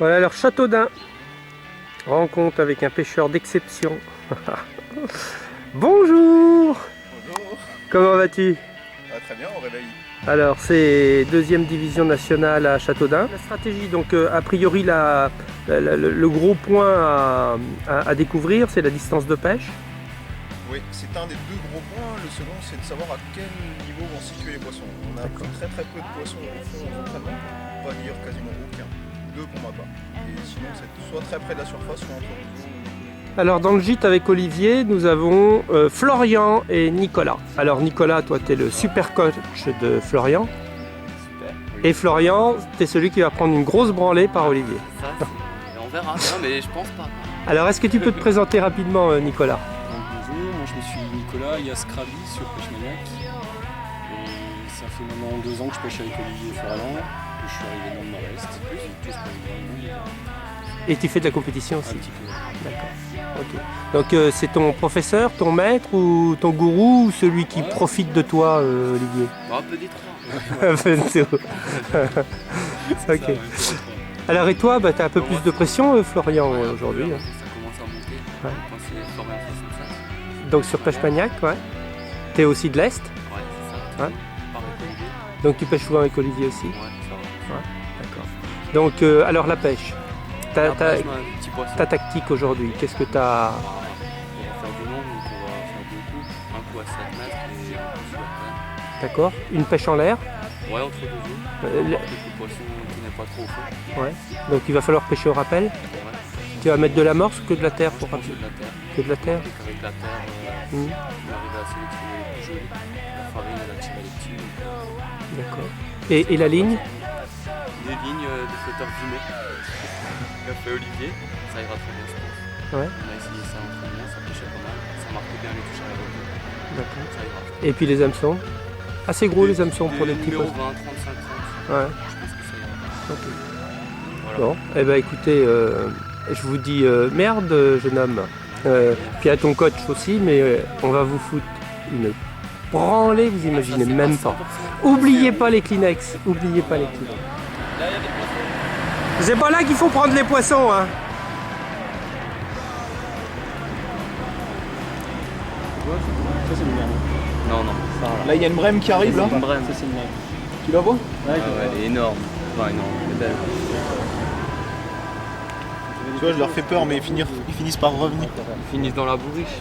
Voilà alors Châteaudun. Rencontre avec un pêcheur d'exception. Bonjour. Bonjour. Comment vas-tu? Très bien, au réveil. Alors c'est deuxième division nationale à Châteaudun. La stratégie, donc a priori le gros point à découvrir, c'est la distance de pêche. Oui, c'est un des deux gros points. Le second, c'est de savoir à quel niveau vont se situer les poissons. On a pris très peu de poissons au fond aux entraînements, pas d'ailleurs quasiment aucun. Deux pour ma part. Et sinon, c'est soit très près de la surface, soit entre les eaux. Alors dans le gîte avec Olivier, nous avons Florian et Nicolas. Alors Nicolas, toi tu es le super coach de Florian. Super. Et Florian, tu es celui qui va prendre une grosse branlée par Olivier. Ça, on verra. Non, mais je pense pas. Alors est-ce que tu peux te présenter rapidement Nicolas? Bonjour, moi je me suis Nicolas Yaskrabi sur Pêche-Maniac. Et ça fait maintenant 2 ans que je pêche avec Olivier et Florian. Et je suis arrivé dans le nord-est. Et tout se passe bien. Et tu fais de la compétition Un aussi? petit peu. D'accord. Ok. Donc c'est ton professeur, ton maître ou ton gourou ou celui qui profite de toi Olivier? Bon, un peu des trois. Un peu de tout. Ok. Ça, ouais, c'est trop. Alors et toi, tu as un peu plus de pression Florian aujourd'hui. Ouais, Hein. ça commence à monter. Ouais. Quand c'est Florian 65. Donc sur Pêche-Maniac, ouais. Tu es aussi de l'Est, Ouais, c'est ça. Ouais. Par avec Olivier. donc tu pêches souvent avec Olivier aussi. Ouais, ça va. D'accord. Donc alors la pêche, ta Après, je mets un petit poisson. tactique aujourd'hui, qu'est-ce que tu as? On va faire du long, donc on va faire 2 coups. Un coup à 7 mètres et un coup sur la canne. D'accord. Une pêche en l'air. Ouais, entre deux eaux. Euh, le- Avec le poisson qui n'est pas trop au fond. Ouais. Donc il va falloir pêcher au rappel. Ouais. Tu vas mettre de la morse ou que de la terre pour Je pense rappeler? de la terre. Que de la terre. Avec la terre, Mhm. on arrive à sélectionner les plus jolis. La farine, elle attire les petits. Donc, D'accord. Et la ligne? des lignes de flotteurs Vimo qu'a fait Olivier, ça ira très bien je pense. Ouais. On a essayé ça entre nous, ça pêchait pas mal, ça marquait bien les touches à la retour, D'accord. ça ira. Et puis les hameçons? Assez gros les hameçons pour les petits numéros poissons. 20, 35, 30, Ouais. je pense que ça ira. Ok. Voilà. Bon. Eh ben écoutez, je vous dis merde jeune homme. Puis à ton coach aussi, mais on va vous foutre une branlée, vous imaginez même pas. Oubliez pas les Kleenex, oubliez pas les Kleenex. C'est pas là qu'il faut prendre les poissons, hein. Ça c'est une merde. Non, non. Là, il y a une brème qui arrive, là. Ça c'est une merde. Tu la vois? Ouais, Ah ouais, elle est énorme. Enfin, énorme, elle est belle. Tu vois, je leur fais peur, mais ils finissent par revenir. Ils finissent dans la bourriche.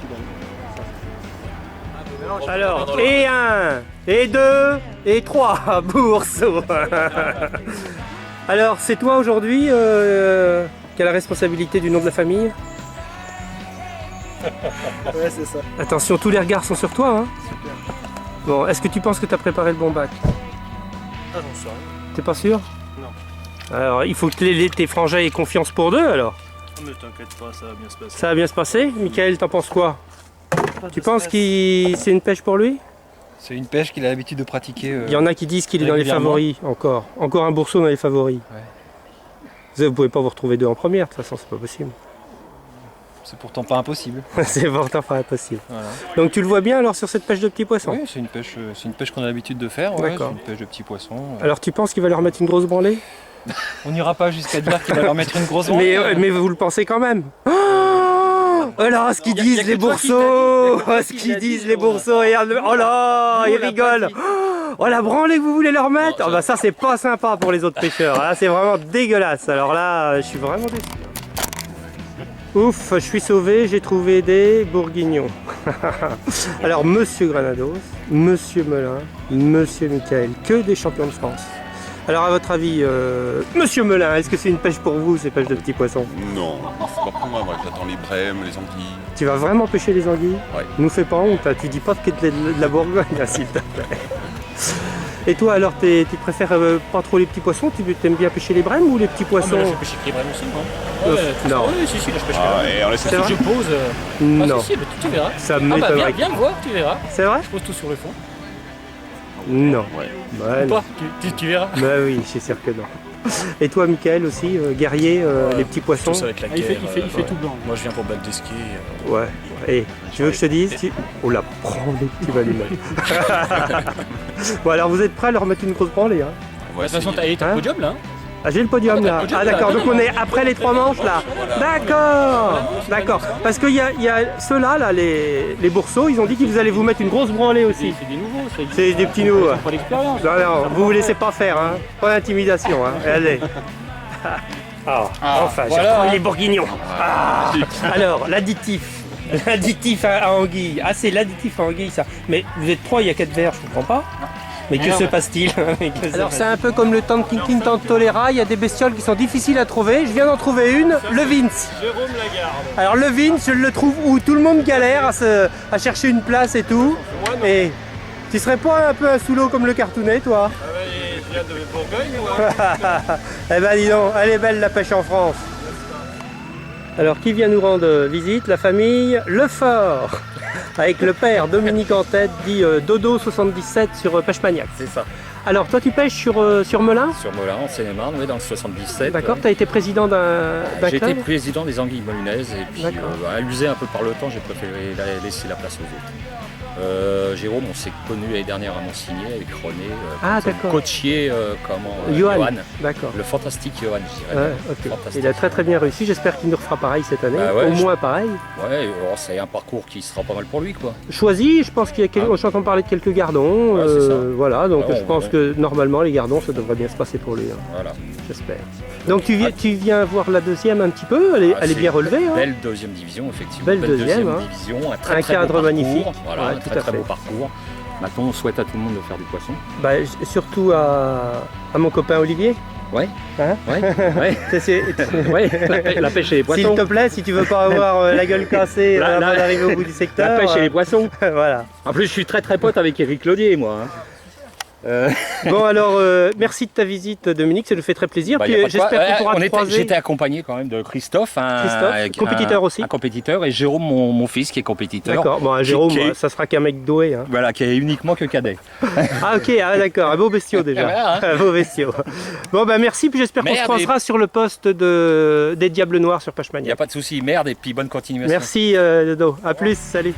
Alors, et 1, et 2, et 3, bourseau. Alors, c'est toi aujourd'hui qui a la responsabilité du nom de la famille? Ouais, c'est ça. Attention, tous les regards sont sur toi. Hein. Bon, est-ce que tu penses que tu as préparé le bon bac? Ah, j'en sais rien. T'es pas sûr? Non. Alors, il faut que tes frangins aient confiance pour deux alors. Mais t'inquiète pas, ça va bien se passer. Ça va bien se passer? Michael, t'en penses quoi? Tu penses que c'est une pêche pour lui? C'est une pêche qu'il a l'habitude de pratiquer. Il y en a qui disent qu'il est dans les régulièrement. favoris encore. Encore un bourseau dans les favoris. Ouais. Vous pouvez pas vous retrouver deux en première, de toute façon, c'est pas possible. C'est pourtant pas impossible. C'est pourtant pas impossible. Voilà. Donc tu le vois bien alors sur cette pêche de petits poissons? Oui, c'est une pêche qu'on a l'habitude de faire. Ouais, D'accord. c'est une pêche de petits poissons. Alors tu penses qu'il va leur mettre une grosse branlée? On n'ira pas jusqu'à dire qu'il va leur mettre une grosse branlée. mais vous le pensez quand même? Oh là, ce qu'ils disent les bourseaux! Ce qu'ils disent les bourseaux! Regarde, oh là, ils rigolent! Oh la branlée que vous voulez leur mettre! Oh bah ça c'est pas sympa pour les autres pêcheurs, là c'est vraiment dégueulasse. Alors là, je suis vraiment déçu. Ouf, je suis sauvé, j'ai trouvé des bourguignons. Alors monsieur Granados, monsieur Melin, monsieur Michael, que des champions de France. Alors à votre avis, monsieur Melin, est-ce que c'est une pêche pour vous, ces pêches de petits poissons? Non, c'est pas pour moi, moi j'attends les brèmes, les anguilles. Tu vas vraiment pêcher les anguilles? Ouais. Nous fais pas honte, hein. Tu dis pas que t'es de la Bourgogne, hein, s'il te plaît. Et toi alors, tu préfères pas trop les petits poissons? Tu aimes bien pêcher les brèmes ou les petits poissons? Je pêche les brèmes aussi, moi. Non. Oui, si, là je pêche Ah, les et on laisse C'est vrai? Je pose. Non, Ah, si, mais tu verras. ça Ah bah m'étonnerait. viens voir, tu verras. C'est vrai? Je pose tout sur le fond. Non. Ouais. Bah, Ou non. pas, tu verras. Bah oui, c'est sûr que non. Et toi, Michael aussi, guerrier, les petits poissons? Tous avec la Ah, il fait ouais. tout blanc. Moi, je viens pour battre des skis. Ouais. Et tu veux que je te dise Oh la branlée que tu vas lui mettre. Bon alors vous êtes prêts à leur mettre une grosse branlée, hein? On va De toute façon, essayer. t'as Hein le podium là. Hein. Ah, j'ai le podium là. Ah d'accord, donc on est après les 3 manches là. D'accord. Parce qu'il y a ceux-là, là, les bourseaux, ils ont dit qu'ils allaient vous mettre une grosse branlée aussi. C'est des nouveaux, C'est des petits nouveaux. pas d'expérience. Non, vous vous laissez pas faire, hein. Pas d'intimidation, hein. Allez. Enfin, j'ai retrouvé les bourguignons. Alors, l'additif. L'additif à anguille. Ah, c'est l'additif à anguille, ça. Mais vous êtes 3, il y a 4 verres, je comprends pas. Mais que se passe-t-il? Alors, c'est un peu comme le temps de Tintin, temps de Tolera. Il y a des bestioles qui sont difficiles à trouver. Je viens d'en trouver une, le Vince. Jérôme Lagarde. Alors, le Vince, je le trouve où tout le monde galère à chercher une place et tout. Et tu serais pas un peu un sous-l'eau comme le cartounet, toi? Il vient de Bourgogne ou hein? Eh ben dis donc, elle est belle la pêche en France. Alors qui vient nous rendre visite? La famille Lefort, avec le père Dominique en tête, dit Dodo77 sur Pêche-Maniac. C'est ça. Alors toi tu pêches sur Melun? Sur Melun, en Seine-et-Marne, oui, dans le 77. D'accord, tu as été président d'un J'ai club? été président des Anguilles Melunaises et puis D'accord. usé un peu par le temps, j'ai préféré laisser la place aux autres. Jérôme, on s'est connu l'année dernière à Monsigny avec René, d'accord. coachier Johan. Johan. D'accord. Le fantastique Johan, je dirais. Ouais, ok. Fantastique. Il a très bien réussi, j'espère qu'il nous refera pareil cette année, Bah ouais, au moins pareil. Ouais, c'est un parcours qui sera pas mal pour lui, quoi. Choisi, je pense qu'il y a quelques... j'entends parler de quelques gardons, Ouais, c'est ça. voilà, donc Ouais, je pense que normalement les gardons ça devrait bien se passer pour lui, hein, Voilà. j'espère. Donc tu viens voir la deuxième un petit peu, elle est C'est bien relevée. Hein. Belle deuxième division, effectivement. Belle deuxième, hein. division, un Un très cadre beau magnifique. parcours. Voilà, Ouais, un tout très à très fait. beau parcours. Maintenant, on souhaite à tout le monde de faire du poisson. Bah, surtout à mon copain Olivier. Ouais. Hein Ouais. Ouais. La pêche et les S'il te plaît, si tu veux pas avoir la gueule cassée avant d'arriver au bout du secteur. poissons. Voilà. En plus, je suis très pote avec Éric Claudier, moi. Bon alors, merci de ta visite Dominique, ça nous fait très plaisir. Bah, Puis j'espère qu'on pourra te croiser. J'étais accompagné quand même de Christophe, compétiteur aussi. Un compétiteur, et Jérôme, mon fils, qui est compétiteur. D'accord, bon, Jérôme, ça sera qu'un mec doué. Hein. Voilà, qui est uniquement que cadet. Ah ok, d'accord, un beau bestiau déjà. Voilà, hein. Un beau bestiau. Bon bah merci, puis j'espère qu'on se croisera sur le poste des Diables Noirs sur Il n'y Pêche-Maniac. a pas de souci, merde, et puis bonne continuation. Merci Dodo, à plus, salut.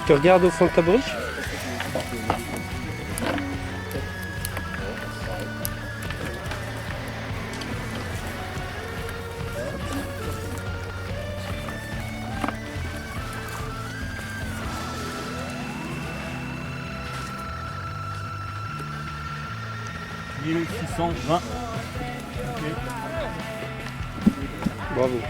Tu regardes au fond de ta bouche? Bravo.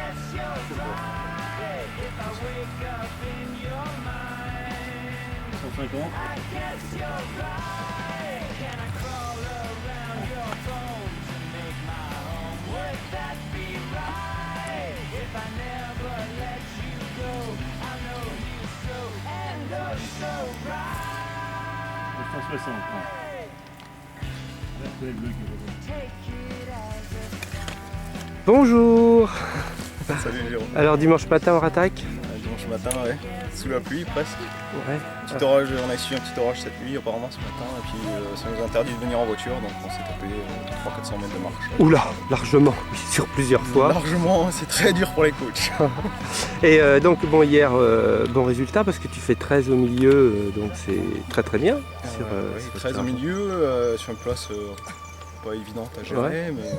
Bonjour. Salut Jérôme. Alors dimanche matin on rattaque? Dimanche matin, ouais. Sous la pluie presque. Ouais. Petit orage, on a essuyé un petit orage cette nuit apparemment ce matin et puis ça nous a interdit de venir en voiture donc on s'est tapé 300-400 mètres de marche. Oula, largement, sur plusieurs fois. Largement, c'est très dur pour les coachs. Et donc bon hier, bon résultat parce que tu fais 13 au milieu, donc c'est très bien. Sur, sur 13 au milieu, sur une place pas évidente à gérer, mais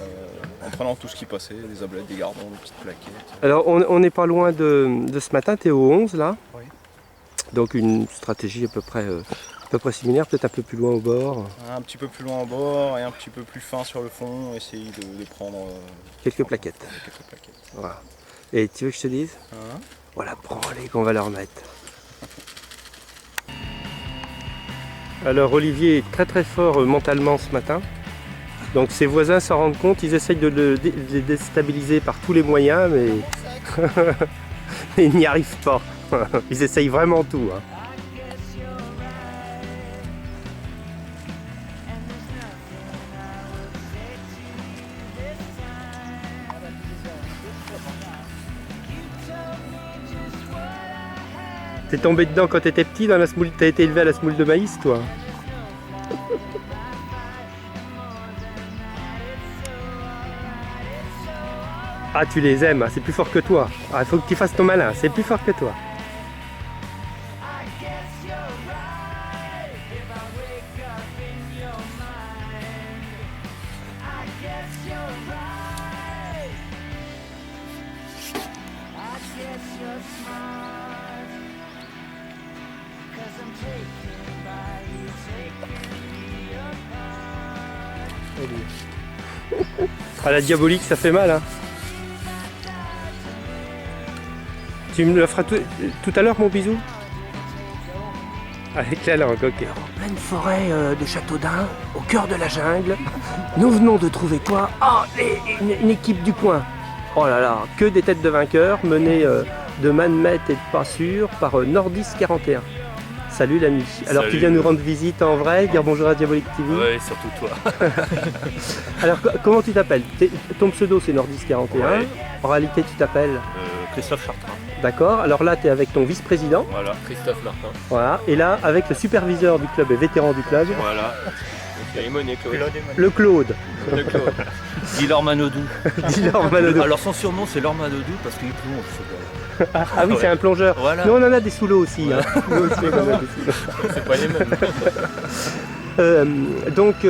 en prenant tout ce qui passait, des ablettes, des gardons, des petites plaquettes. Alors on n'est pas loin de ce matin, tu es au 11 là. Oui. Donc une stratégie à peu près similaire, peut-être un peu plus loin au bord. Un petit peu plus loin au bord et un petit peu plus fin sur le fond, essayer de prendre Quelques plaquettes. quelques plaquettes. Voilà. Et tu veux que je te dise? Hein? Voilà, prends-les qu'on va leur mettre. Alors Olivier est très fort mentalement ce matin. Donc ses voisins s'en rendent compte, ils essayent de le déstabiliser par tous les moyens, mais ils n'y arrivent pas. Ils essayent vraiment tout. Hein. T'es tombé dedans quand t'étais petit dans la semoule, t'as été élevé à la semoule de maïs toi? Ah tu les aimes, c'est plus fort que toi. Ah, il faut que tu fasses ton malin, c'est plus fort que toi. Ah la diabolique ça fait mal hein. Tu me le feras tout à l'heure mon bisou? Avec la langue, ok. En pleine forêt de Châteaudun, au cœur de la jungle, nous venons de trouver quoi? Ah, une équipe du coin. Oh là là, que des têtes de vainqueurs menées de main de maître et de pas sûr par Nordis 41. Salut l'ami. Alors tu viens nous rendre visite en vrai, dire bonjour à Diabolique TV. Ouais, surtout toi. Alors comment tu t'appelles? Ton pseudo c'est Nordis 41. Ouais. En réalité tu t'appelles Christophe Chartrain. D'accord, alors là tu es avec ton vice-président. Voilà, Christophe Martin. Voilà, et là avec le superviseur du club et vétéran du club. Voilà. Le Claude. Le Claude. Dilor Manodou. Dilor Manodou. Alors son surnom c'est Lord Manodou parce qu'il plonge. Ah oui, c'est un plongeur. Voilà. Nous on en a des sous l'eau aussi. Hein. Nous aussi, on en a des sous l'eau. C'est pas les mêmes. Donc tu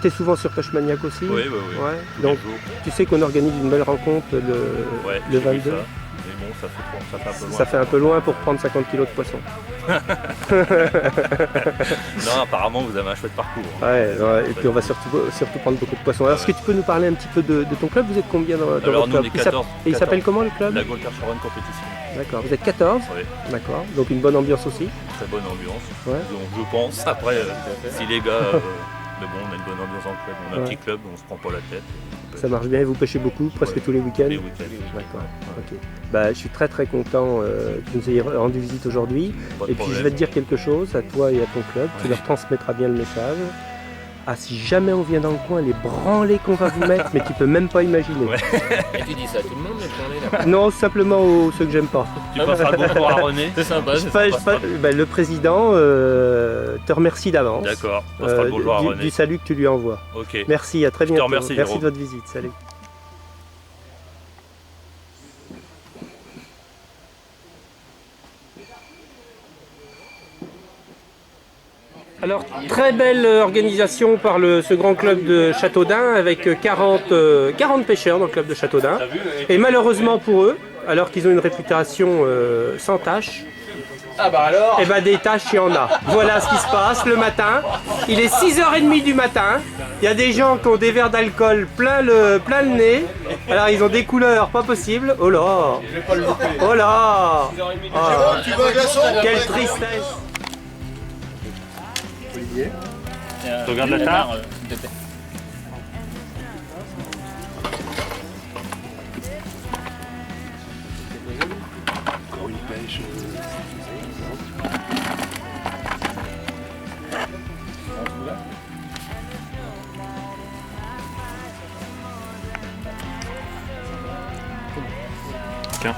es souvent sur Pêche Maniac aussi? Oui. Ouais. Donc tu sais qu'on organise une belle rencontre le 22. Mais bon, ça fait un peu loin. Ça fait un peu loin pour prendre 50 kg de poisson. Non, apparemment vous avez un chouette parcours. Ouais, et puis on va surtout prendre beaucoup de poissons. Alors est-ce que tu peux nous parler un petit peu de ton club? Vous êtes combien dans votre club? On est 14. Et il s'appelle comment le club? La Gold Sharon Competition. D'accord, vous êtes 14? Oui. D'accord, donc une bonne ambiance aussi? Très bonne ambiance. Ouais. Donc, je pense. Après, si les gars... mais bon, on a une bonne ambiance en club. On a un petit club, on se prend pas la tête. Ça marche bien, vous pêchez beaucoup, presque tous les week-ends? Les week-ends. D'accord, ok. Bah, je suis très content que tu nous ayez rendu visite aujourd'hui. Et puis je vais te dire quelque chose à toi et à ton club, tu leur transmettras bien le message. Ah, si jamais on vient dans le coin, les branlés qu'on va vous mettre, mais tu peux même pas imaginer. Ouais. Et tu dis ça à tout le monde, les branlés là? Non, simplement aux ceux que j'aime pas. Tu passeras le bonjour à René. C'est sympa, le président te remercie d'avance. D'accord, on passera le bonjour à René. Du salut que tu lui envoies. Ok. Merci, à très bientôt. Je te remercie, Merci Jérôme. de votre visite, salut. Alors, très belle organisation par ce grand club de Châteaudun avec 40 pêcheurs dans le club de Châteaudun. Et malheureusement pour eux, alors qu'ils ont une réputation sans tâche, et ben des tâches il y en a. Voilà ce qui se passe le matin. Il est 6h30 du matin. Il y a des gens qui ont des verres d'alcool plein le nez. Alors ils ont des couleurs pas possibles. Oh là! Oh là! Ah. Quelle tristesse! Tu regardes la tarte? Tiens.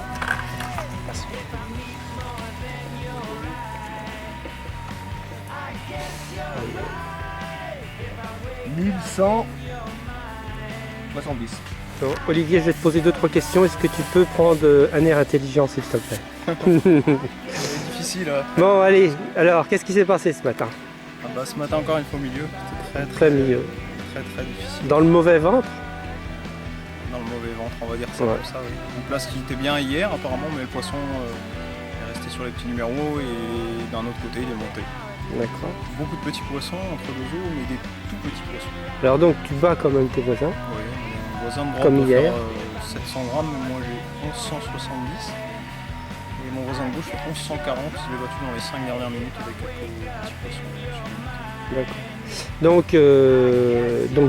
1170. Bon, Olivier, je vais te poser 2-3 questions. Est-ce que tu peux prendre un air intelligent, s'il te plaît? C'est difficile. Bon, allez. Alors, qu'est-ce qui s'est passé ce matin? Ah bah, ce matin encore une fois au milieu. C'était Très milieu. très difficile. Dans le mauvais ventre? Dans le mauvais ventre, on va dire ça Ouais. comme ça. Oui. Une place qui était bien hier apparemment, mais le poisson est resté sur les petits numéros et d'un autre côté il est monté. D'accord. Beaucoup de petits poissons entre deux eaux, mais des tout petits poissons. Alors donc, tu bats quand même tes voisins? Oui, mon voisin de droite Comme doit hier. faire 700 grammes, moi j'ai 1170. Et mon voisin de gauche fait 1140, je l'ai battu dans les 5 dernières minutes avec quelques petits poissons. D'accord. Donc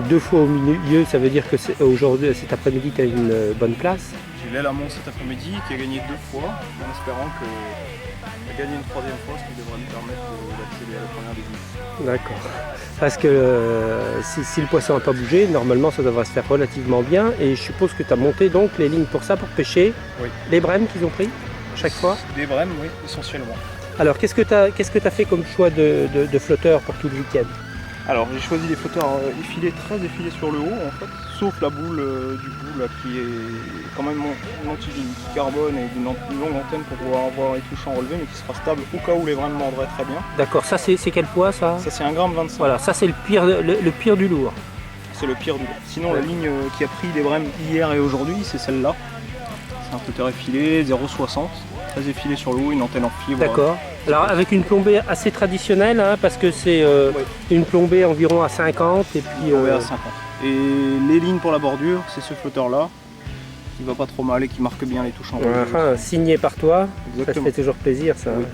2 fois au milieu, ça veut dire que aujourd'hui, cet après-midi, tu as une bonne place? J'ai l'aile à Mont cet après-midi qui a gagné 2 fois, en espérant que gagner une 3e fois, ce qui devrait nous permettre d'accéder à la première division. D'accord. Parce que si le poisson n'a pas bougé, normalement ça devrait se faire relativement bien. Et je suppose que tu as monté donc les lignes pour ça, pour pêcher. Oui. Les brèmes qu'ils ont pris chaque fois. Des brèmes, oui, essentiellement. Alors qu'est-ce que tu as fait comme choix de flotteurs pour tout le week-end? Alors j'ai choisi des flotteurs effilés, très effilés sur le haut en fait, sauf la boule du bout là, qui est quand même une anti-ligne qui carbone et d'une longue antenne pour pouvoir avoir les touches en relevé, mais qui sera stable au cas où les brèmes mordraient très bien. D'accord, ça c'est quel poids ça? Ça c'est 1,25 g. Voilà, ça c'est le pire du lourd. C'est le pire du lot. Sinon la ligne qui a pris les brèmes hier et aujourd'hui, c'est celle-là. C'est un flotteur effilé, 0,60, très effilé sur le haut, une antenne en fibre. D'accord. Alors avec une plombée assez traditionnelle, hein, parce que c'est une plombée environ à 50 et puis à 50. Et les lignes pour la bordure, c'est ce flotteur-là, qui va pas trop mal et qui marque bien les touches en relevé. enfin, signé par toi, Exactement. ça fait toujours plaisir ça. Oui.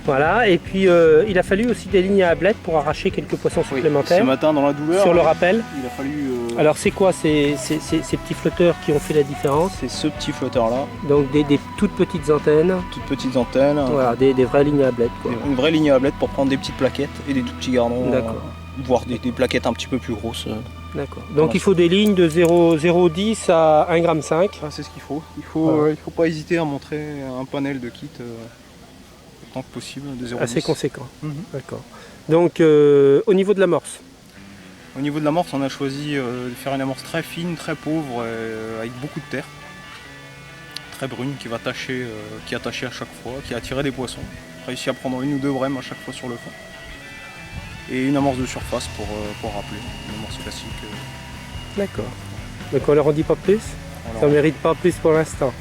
Voilà, et puis il a fallu aussi des lignes à ablette pour arracher quelques poissons Oui. supplémentaires. Ce matin dans la douleur, Sur le rappel. il a fallu... Alors c'est quoi ces petits flotteurs qui ont fait la différence? c'est ce petit flotteur-là, Donc des toutes petites antennes, toutes petites antennes, voilà, des vraies lignes à ablette quoi. une vraie ligne à ablette pour prendre des petites plaquettes et des tout petits gardons, D'accord. voire des plaquettes un petit peu plus grosses. D'accord. Donc il faut des lignes de 0,10 à 1,5 g. Ah, c'est ce qu'il faut. Il faut pas hésiter à montrer un panel de kit autant que possible, de 0,10. Assez conséquent. Mhm. D'accord. Donc au niveau de l'amorce. Au niveau de l'amorce, on a choisi de faire une amorce très fine, très pauvre, avec beaucoup de terre. Très brune, qui va attacher, qui est attachée à chaque fois, qui a attiré des poissons. Réussi à prendre 1 ou 2 brèmes à chaque fois sur le fond. Et une amorce de surface pour rappeler, une amorce classique. D'accord. Donc on leur en dit pas plus? Alors, Ça ne mérite pas plus pour l'instant.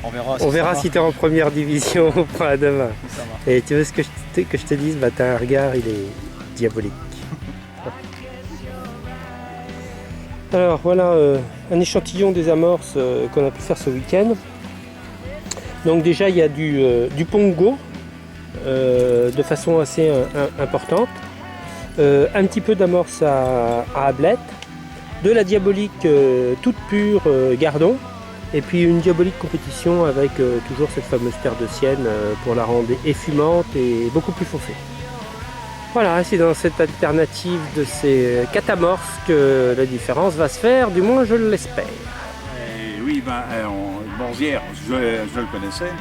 on verra On verra si tu es en première division ou pas demain. ça marche. Et tu veux ce que je te dise, bah, tu as un regard, il est diabolique. Alors voilà un échantillon des amorces qu'on a pu faire ce week-end. Donc déjà il y a du pongo de façon assez importante, un petit peu d'amorce à ablette, de la diabolique toute pure gardon, et puis une diabolique compétition avec toujours cette fameuse paire de sienne pour la rendre effumante et beaucoup plus foncée. Voilà, c'est dans cette alternative de ces catamorces que la différence va se faire, du moins je l'espère. Oui, Borzière, je le connaissais.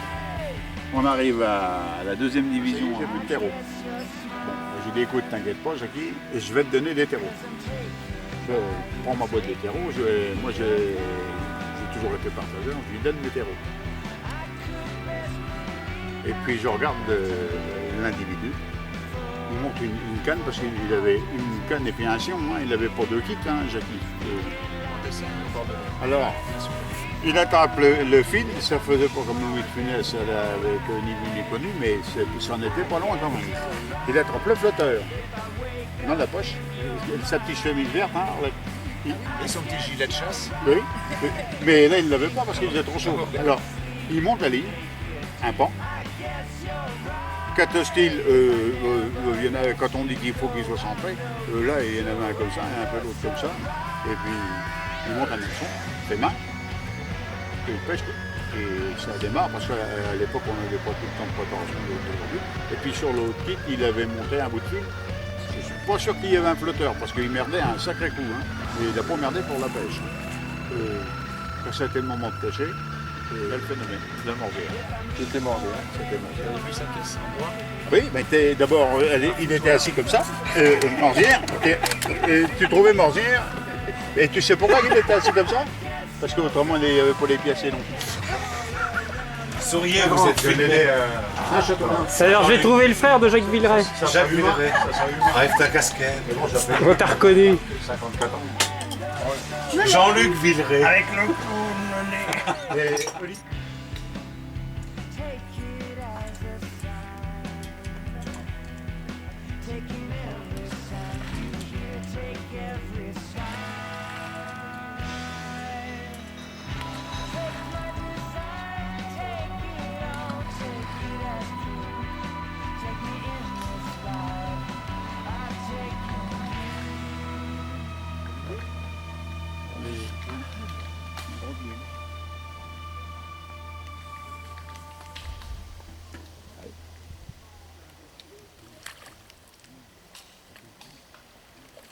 On arrive à la 2e division en terreau. Bon, j'ai dit écoute, t'inquiète pas, Jackie, et je vais te donner des terreaux. Je prends ma boîte de terreaux, moi j'ai toujours été partageur, je lui donne mes terreaux. Et puis je regarde l'individu. Il monte une canne parce qu'il avait une canne et puis un sion, hein. Il n'avait pas de kit, hein, Jackie. Alors, il attrape le fil, ça faisait pas comme Louis de Funès avec ni vu ni connu, mais ça n'en était pas loin quand même. Il attrape le flotteur dans la poche, sa petite chemise verte, hein, et son petit gilet de chasse. Oui, mais là il ne l'avait pas parce qu'il faisait trop chaud. Alors, il monte la ligne, un pan. 4 styles, il y en a, quand on dit qu'il faut qu'ils soient centrés, là il y en avait un comme ça, un peu l'autre comme ça, et puis il monte un hameçon, fait main, et il pêche, et ça démarre parce qu'à l'époque on n'avait pas tout le temps de préparation d'aujourd'hui, et puis sur l'autre kit il avait monté un bout de fil. Je suis pas sûr qu'il y avait un flotteur parce qu'il merdait un sacré coup, hein, mais il n'a pas merdé pour la pêche. Quand ça a été le moment de pêcher, Là, le phénomène, la mordée. C'était mordé. Et puis ça casse un doigt. Oui, mais d'abord, il était assis comme ça, Morzière, tu trouvais Morzière, et tu sais pourquoi il était assis comme ça? Parce qu'autrement, il n'y avait pas les pieds assez longs. Souriez, vous êtes filmé. Alors j'ai trouvé le frère de Jacques Villeray. Jacques Villeray. Arrête ta casquette. On t'a reconnu. 54 ans. Jean-Luc Villeray. Avec le coup de nez.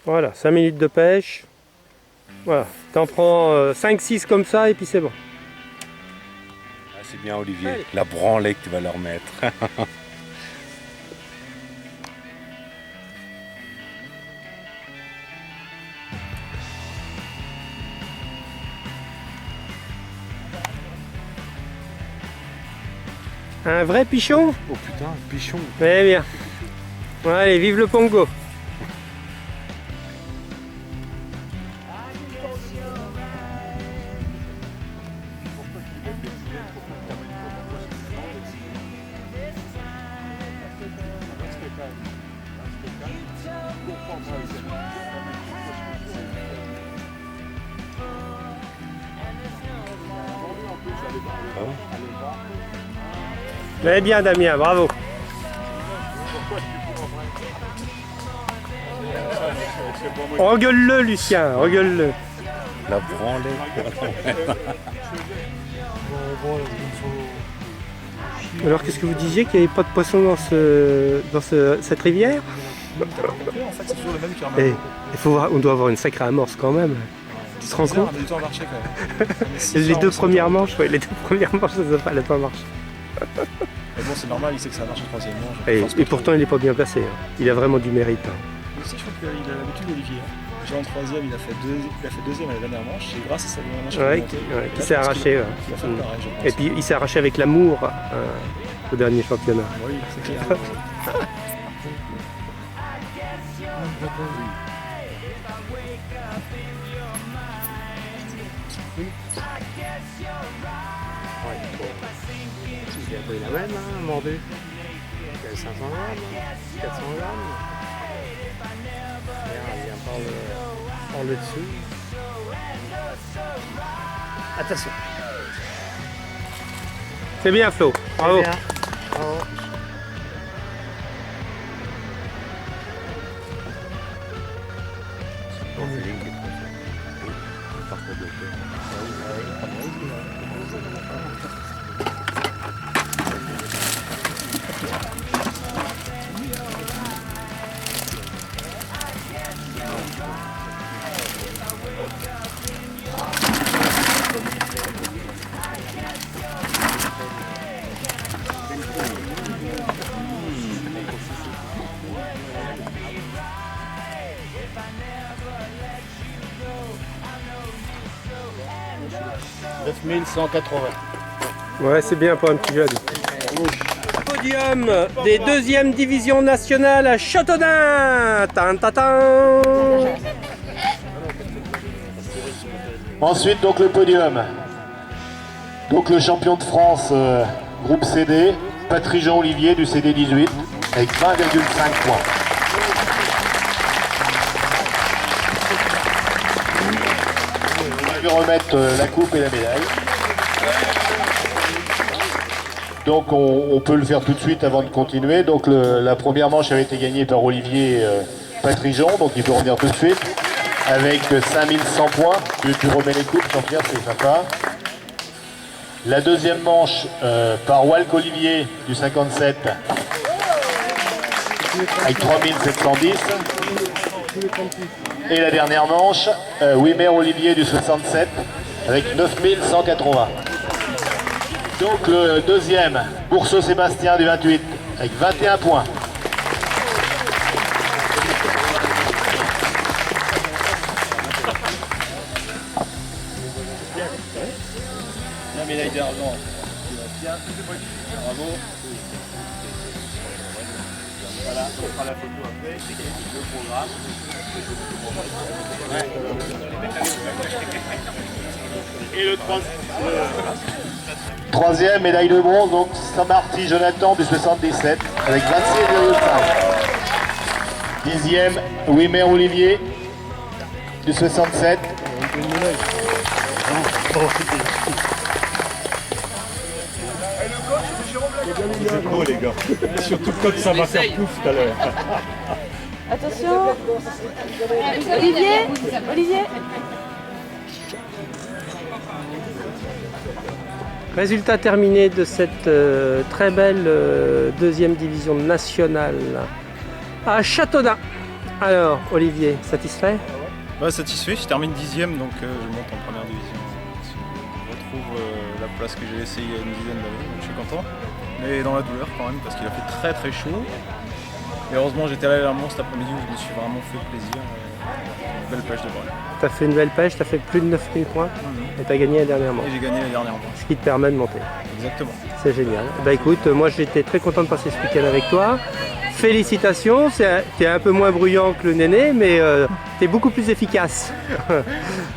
Voilà, 5 minutes de pêche. Voilà, t'en prends 5-6 comme ça et puis c'est bon. Ah, c'est bien Olivier, la branlée que tu vas leur mettre. Un vrai pichon? Oh putain, pichon. Très bien. Bon, allez, vive le Pongo. Très bien Damien, bravo. Regueule-le Lucien, regueule-le. La branlée. Alors qu'est-ce que vous disiez, qu'il n'y avait pas de poisson dans cette rivière? En fait, c'est toujours le même qui ramène. Et on doit avoir une sacrée amorce quand même. Tu te rends compte? On a du temps à marcher quand même. Les deux premières manches, ça n'a pas marché. Mais bon, c'est normal, il sait que ça marche au troisième manche. Et pourtant il n'est pas bien placé. Hein. Il a vraiment du mérite. Hein. Je trouve qu'il a l'habitude Olivier. Déjà en troisième, il a fait deuxième à la dernière manche, et grâce à sa dernière manche, qui s'est arraché. Il a fait pareil, je pense. Et puis il s'est arraché avec l'amour au dernier championnat. Oui, c'est clair. Il a pris la même, hein, mordu. Il y a 500 grammes, 400 grammes. Il vient par le dessus. Attention. C'est bien Flo, bravo. Bravo. Ouais, c'est bien pour un petit jeune. Podium des deuxièmes divisions nationales à Châteaudun. Ensuite, donc le podium. Donc le champion de France groupe CD, Patrick Jean-Olivier du CD 18, avec 20,5 points. On va lui remettre la coupe et la médaille. Donc on peut le faire tout de suite avant de continuer. Donc la première manche avait été gagnée par Olivier Patrijon, donc il peut revenir tout de suite avec 5100 points. Tu remets les coupes, Jean-Pierre, c'est sympa. La deuxième manche par Walk Olivier du 57 avec 3710. Et la dernière manche, Wimmer Olivier du 67 avec 9180. Donc le deuxième, Bourseau Sébastien du 28, avec 21 points. La médaille d'argent. Bravo. Voilà, on fera la photo après, c'est le programme. Et le Troisième, médaille de bronze, donc Saint-Marty Jonathan du 77, avec 26,5. Dixième, Wimmer Olivier du 67. C'est beau les gars. Surtout quand ça va faire pouf tout à l'heure. Attention. Olivier. Résultat terminé de cette très belle deuxième division nationale à Châteaudun. Alors, Olivier, satisfait? Bah, satisfait, je termine 10e, donc je monte en première division. Je retrouve la place que j'ai laissée il y a une dizaine d'années, donc je suis content. Mais dans la douleur quand même, parce qu'il a fait très très chaud. Et heureusement, j'étais allé à l'Armand cet après-midi où je me suis vraiment fait plaisir. Belle pêche de braille. Tu as fait une belle pêche, tu as fait plus de 9000 points et tu as gagné la dernière manche. Et j'ai gagné la dernière manche. Ce qui te permet de monter. Exactement. C'est génial. Bah écoute, moi j'étais très content de passer ce week-end avec toi. Félicitations, t'es un peu moins bruyant que le néné, mais t'es beaucoup plus efficace.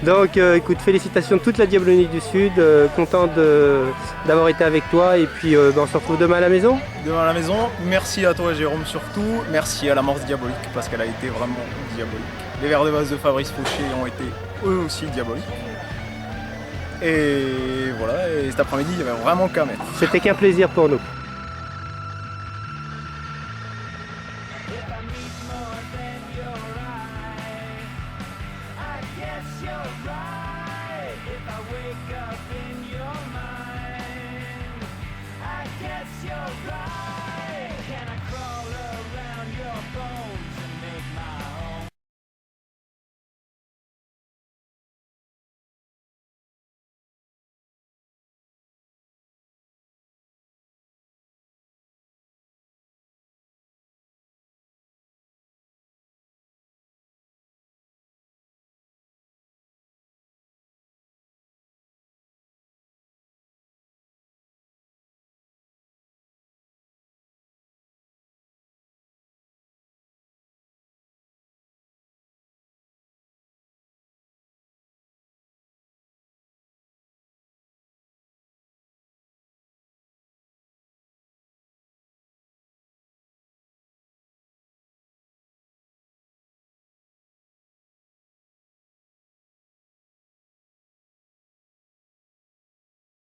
Donc écoute, félicitations toute la Diablonie du Sud, content d'avoir été avec toi et puis on se retrouve demain à la maison. Demain à la maison, merci à toi Jérôme surtout, merci à l'amorce diabolique parce qu'elle a été vraiment diabolique. Les verres de base de Fabrice Fauché ont été eux aussi diaboliques. Et voilà, et cet après-midi il y avait vraiment qu'à mettre. C'était qu'un plaisir pour nous. Can I crawl around your bones?